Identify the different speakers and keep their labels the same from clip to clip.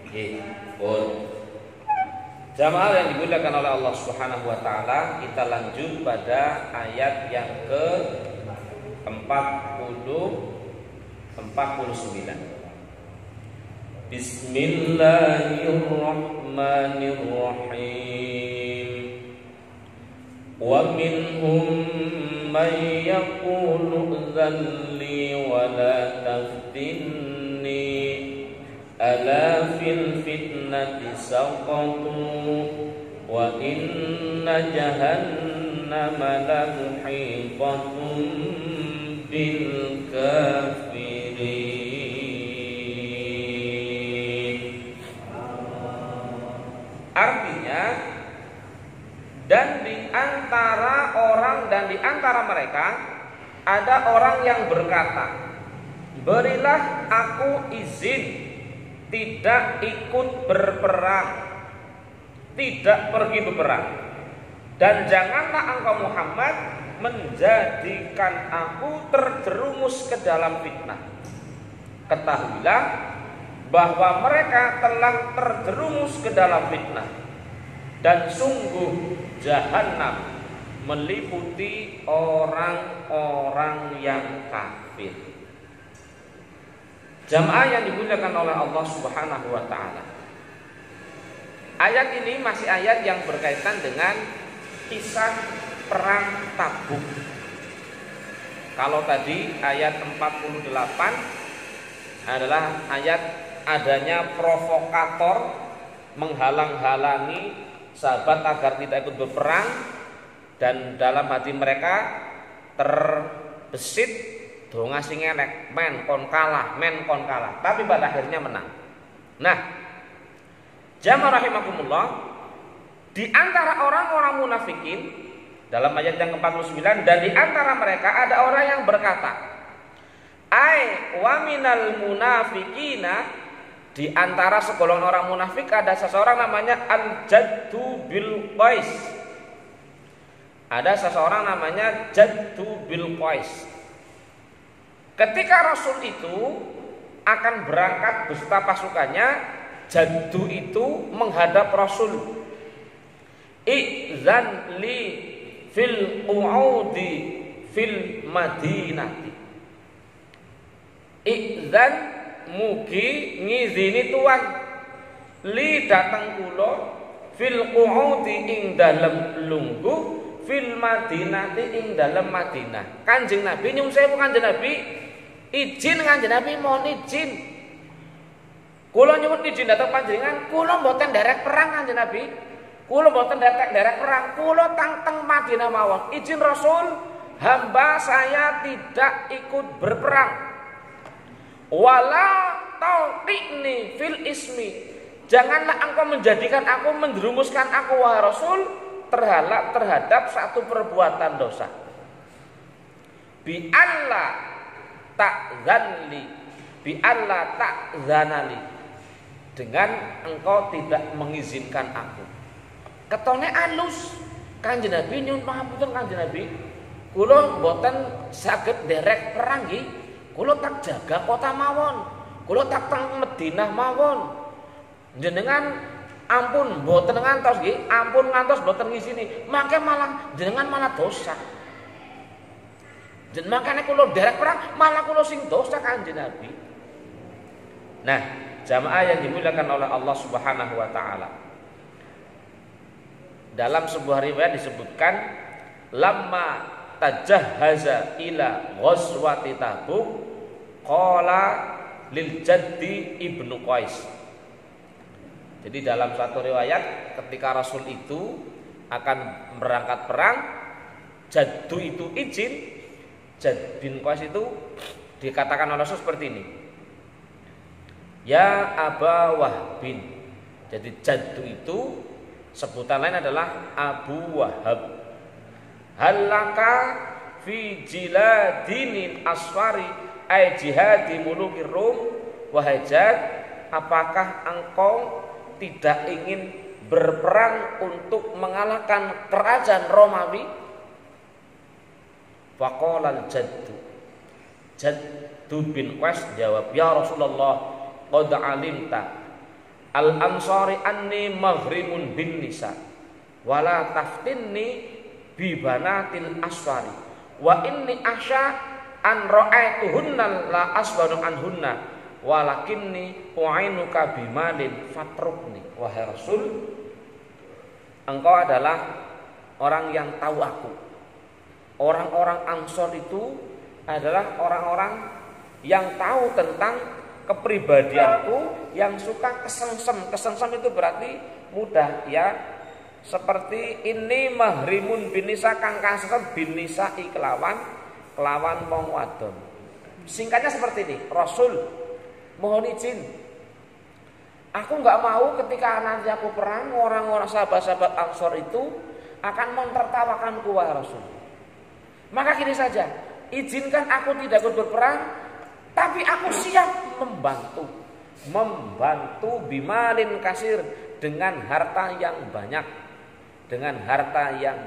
Speaker 1: Nggih, pun. Jamaah yang dimuliakan oleh Allah Subhanahu wa taala, kita lanjut pada ayat yang ke-49. Bismillahirrahmanirrahim. Wa minhum man yaqulu dzalli wa la taftinni ala fil fitnati saqatu wa inna jahannama la muhitatun bil kafirin. Artinya, dan di antara orang dan di antara mereka ada orang yang berkata, berilah aku izin tidak ikut berperang, tidak pergi berperang, dan janganlah engkau Muhammad menjadikan aku terjerumus ke dalam fitnah. Ketahuilah bahwa mereka telah terjerumus ke dalam fitnah, dan sungguh jahanam meliputi orang-orang yang kafir. Jamaah yang dimuliakan oleh Allah Subhanahu wa taala. Ayat ini masih ayat yang berkaitan dengan kisah perang Tabuk. Kalau tadi ayat 48 adalah ayat adanya provokator menghalang-halangi sahabat agar tidak ikut berperang, dan dalam hati mereka terbesit do ngasih ngelek, men kon kalah, tapi pada akhirnya menang. Nah, jamaah rahimakumullah, di antara orang-orang munafikin dalam ayat yang ke-49, dan di antara mereka ada orang yang berkata, ai wa minal munafikina, di antara segolongan orang munafik ada seseorang namanya Al-Jaddu bil Qais. Ada seseorang namanya Jaddu bil Qais. Ketika Rasul itu akan berangkat beserta pasukannya, Jaddu itu menghadap Rasul. Idzan li fil qu'udi fil madinati. Idzan mugi ngizini tuan li datang kula fil qu'udi ing dalem lungguh fil madinati ing dalem Madinah. Kanjeng Nabi nyuwun sewu, Kanjeng Nabi izin, Kanjeng Nabi mohon izin. Kula nyuwun izin dhateng panjenengan, kula mboten nderek perang Kanjeng Nabi. Kula mboten nderek perang, kula teng Madinah mawon. Izin Rasul, hamba saya tidak ikut berperang. Wala tauqini fil ismi. Janganlah engkau menjadikan aku, menjerumuskan aku wahai Rasul terhadap satu perbuatan dosa. Bi Allah ta'zanli, bi Allah ta'zanali, dengan engkau tidak mengizinkan aku. Ketone alus. Kanjeng Nabi nyuwun pangapunten, Kanjeng Nabi, kula mboten saged nderek perang nggih. Kula tak jaga kota mawon, kula tak teng Madinah mawon. Jenengan ampun mboten ngantos nggih, ampun ngantos mboten ngizini, mangke malah jenengan malah dosa. Dan makanya kula derek perang malah kula sing dosa Kanjeng Nabi. Nah, jamaah yang dimuliakan oleh Allah Subhanahu wa taala, dalam sebuah riwayat disebutkan, lamma tajahhaza ila ghazwati Tabuk qala lil Jaddi ibnu Qais. Jadi dalam satu riwayat ketika Rasul itu akan berangkat perang, Jaddu itu izin. Jad bin Qais itu dikatakan oleh Rasul seperti ini, ya Aba Wahbin. Jadi Jaddu itu sebutan lain adalah Abu Wahab. Halaka fi jiladinil asfari ay jihadi mulukir Rum. Wahai Jad, apakah engkau tidak ingin berperang untuk mengalahkan kerajaan Romawi? Faqala Jaddu bin Qais jawab, ya Rasulullah, qad alimta al-ansari anni maghrimun bin nisa wala taftinni bi banatil asfari wa inni asya an ra'aituhunna la asbanu anhunna walakinni u'inuka bimalin fatrukni. Wahai Rasul, engkau adalah orang yang tahu aku. Orang-orang Ansor itu adalah orang-orang yang tahu tentang kepribadianku, yang suka kesengsem. Kesengsem itu berarti mudah ya. Seperti ini mahrimun binisa kang kasem binisa kelawan wong wadon. Singkatnya seperti ini, Rasul, mohon izin. Aku enggak mau ketika nanti aku perang, orang-orang sahabat-sahabat Ansor itu akan mentertawakanku, wahai Rasul. Maka gini saja, izinkan aku tidak ikut berperang, tapi aku siap membantu bimalin kasir, dengan harta yang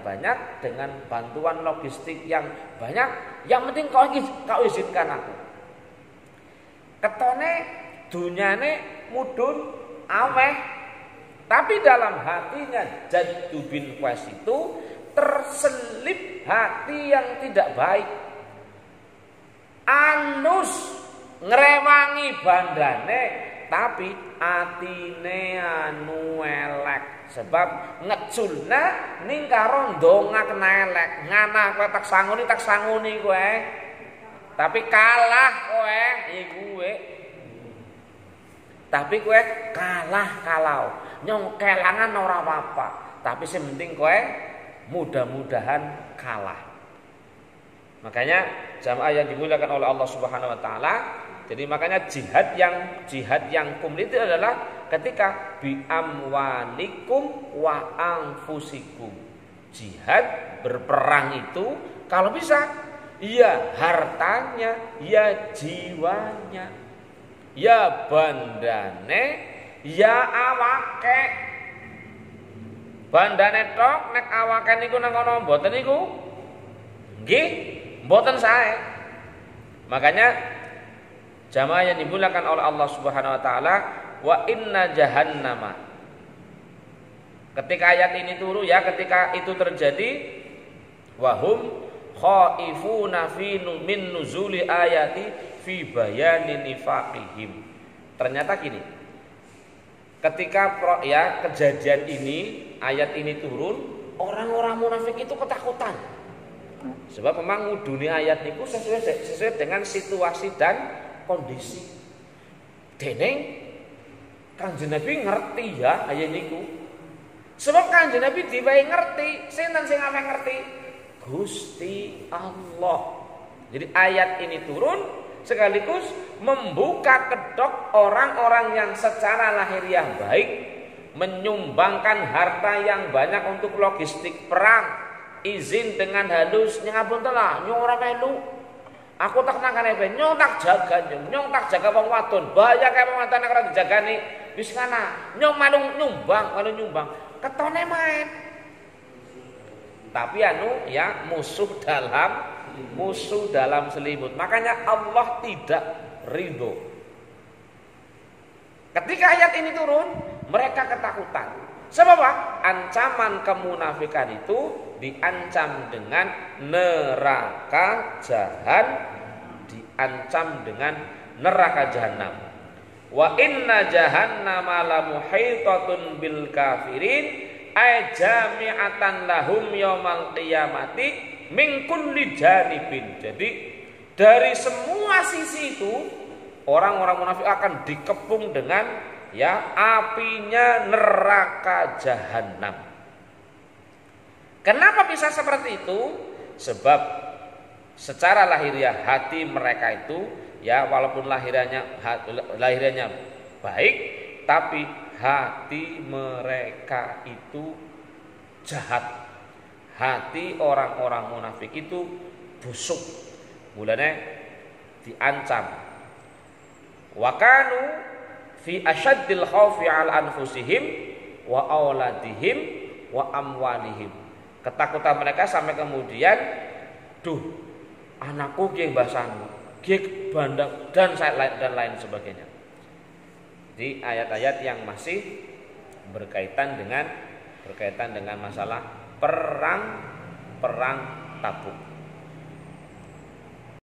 Speaker 1: banyak, dengan bantuan logistik yang banyak. Yang penting kau izinkan aku. Ketone dunyane mudun aweh, tapi dalam hatinya Jaddu bin Qais itu terselip hati yang tidak baik. Anus ngrewangi bandane, tapi atine anu elek. Sebab ngeculna ning karo ndonga kena elek. Ngana kowe tak sanguni kowe. Tapi kalah kowe, kowe. Tapi kowe kalah. Nyong kelangan ora apa-apa. Tapi sing penting kowe mudah-mudahan kalah. Makanya jamaah yang dimuliakan oleh Allah Subhanahu wa taala, jadi makanya jihad yang kumlit itu adalah ketika bi amwalikum wa anfusikum. Jihad berperang itu kalau bisa ya hartanya, ya jiwanya, ya bandane, ya awake. Bandane tok nek awake niku nang kono mboten niku nggih mboten sae. Makanya jamaah yang dimuliakan oleh Allah Subhanahu wa taala, wa inna jahannama. Ketika ayat ini turun ya, ketika itu terjadi, wahum khaifuna fi min nuzuli ayati fi bayani nifaqihim. Ternyata gini, ketika kejadian ini, ayat ini turun, orang-orang munafik itu ketakutan. Sebab memang nguduni ayat niku sesuai dengan situasi dan kondisi. Deneng Kanjeng Nabi ngerti ya ayat niku. Sebab Kanjeng Nabi diwai ngerti, sinten sing ame ngerti? Gusti Allah. Jadi ayat ini turun sekaligus membuka kedok orang-orang yang secara lahiriah baik, menyumbangkan harta yang banyak untuk logistik perang. Izin dengan halus ngapunten lah, nyong ora melu. Aku tak nangkane ben, nyong tak jaga, nyong tak jaga wong wadon. Bahaya kae wong wadon nek ora dijagani wis kana. Nyong malu nyumbang. Ketone main. Tapi musuh dalam selimut. Makanya Allah tidak ridho. Ketika ayat ini turun, mereka ketakutan. Sebab apa? Ancaman kemunafikan itu diancam dengan neraka jahanam. Wa inna jahannama la muhitatun bil kafirin ay jami'atan lahum yaumal qiyamati min kulli janibin. Jadi dari semua sisi itu orang-orang munafik akan dikepung dengan apinya neraka jahanam. Kenapa bisa seperti itu? Sebab secara lahiriah hati mereka itu walaupun lahirianya baik, tapi hati mereka itu jahat. Hati orang-orang munafik itu busuk. Mulanya diancam. Wa kanu fi asyaddil khaufi al anfusihim wa auladihim wa amwalihim. Ketakutan mereka sampai kemudian, anakku ki mbasanu, ki bandang dan lain sebagainya. Di ayat-ayat yang masih berkaitan dengan masalah perang Tabuk.